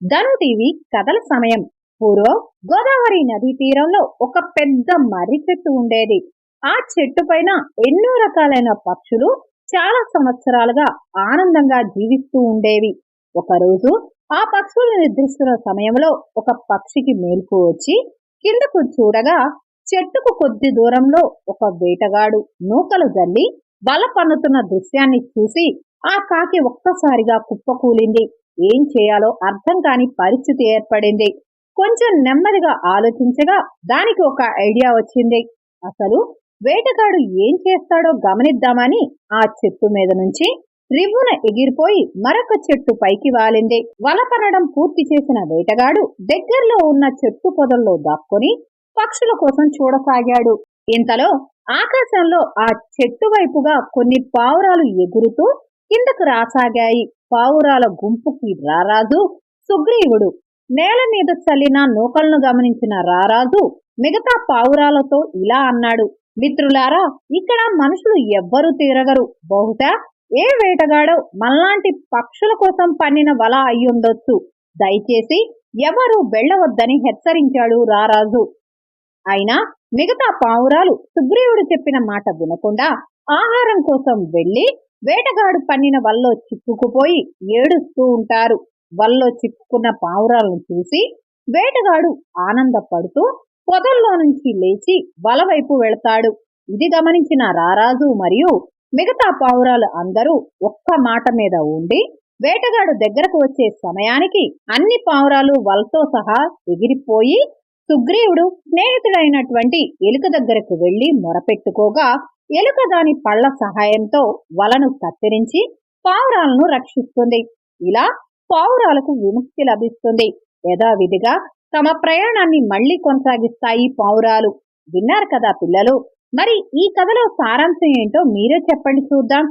ధను TV కథల సమయం. పూర్వం గోదావరి నదీ తీరంలో ఒక పెద్ద మర్రి చెట్టు ఉండేది. ఆ చెట్టు పైన ఎన్నో రకాలైన పక్షులు చాలా సంవత్సరాలుగా ఆనందంగా జీవిస్తూ ఉండేవి. ఒకరోజు ఆ పక్షులు నిద్రిస్తున్న సమయంలో ఒక పక్షికి మేల్కు వచ్చి కిందకు చూడగా చెట్టుకు కొద్ది దూరంలో ఒక వేటగాడు నూకలు జల్లి వల పన్నుతున్న దృశ్యాన్ని చూసి ఆ కాకి ఒక్కసారిగా కుప్పకూలింది. ఏం చేయాలో అర్థం కాని పరిస్థితి ఏర్పడింది. కొంచెం నెమ్మదిగా ఆలోచించగా దానికి ఒక ఐడియా వచ్చింది. అసలు వేటగాడు ఏం చేస్తాడో గమనిద్దామని ఆ చెట్టు మీద నుంచి రివ్వున ఎగిరిపోయి మరొక చెట్టు పైకి వాలింది. వల పనడం పూర్తి చేసిన వేటగాడు దగ్గరలో ఉన్న చెట్టు పొదల్లో దాక్కొని పక్షుల కోసం చూడసాగాడు. ఇంతలో ఆకాశంలో ఆ చెట్టు వైపుగా కొన్ని పావురాలు ఎగురుతూ కిందకు రాసాగాయి. పావురాల గుంపుకి రారాజు సుగ్రీవుడు. నేల మీద చల్లిన నూకలను గమనించిన రారాజు మిగతా పావురాలతో ఇలా అన్నాడు: మిత్రులారా, ఇక్కడ మనుషులు ఎవ్వరూ తిరగరు. బహుశా ఏ వేటగాడో మనలాంటి పక్షుల కోసం పన్నిన వల అయ్యుండొచ్చు. దయచేసి ఎవరు వెళ్ళవద్దని హెచ్చరించాడు రారాజు. అయినా మిగతా పావురాలు సుగ్రీవుడు చెప్పిన మాట వినకుండా ఆహారం కోసం వెళ్లి వేటగాడు పన్నిన వల్లో చిక్కుకుపోయి ఏడుస్తూ ఉంటారు. వల్లో చిక్కుకున్న పావురాలను చూసి వేటగాడు ఆనందపడుతూ పొదల్లో నుంచి లేచి వల వైపు వెళతాడు. ఇది గమనించిన రారాజు మరియు మిగతా పావురాలు అందరూ ఒక్క మాట మీద ఉండి వేటగాడు దగ్గరకు వచ్చే సమయానికి అన్ని పావురాలు వలతో సహా ఎగిరిపోయి సుగ్రీవుడు స్నేహితుడైనటువంటి ఎలుక దగ్గరకు వెళ్లి మొరపెట్టుకోగా ఎలుక దాని పళ్ల సహాయంతో వలను కత్తిరించి పావురాలను రక్షిస్తుంది. ఇలా పావురాలకు విముక్తి లభిస్తుంది. యథావిధిగా తమ ప్రయాణాన్ని మళ్లీ కొనసాగిస్తాయి పావురాలు. విన్నారు కదా పిల్లలు? మరి ఈ కథలో సారాంశం ఏంటో మీరే చెప్పండి చూద్దాం.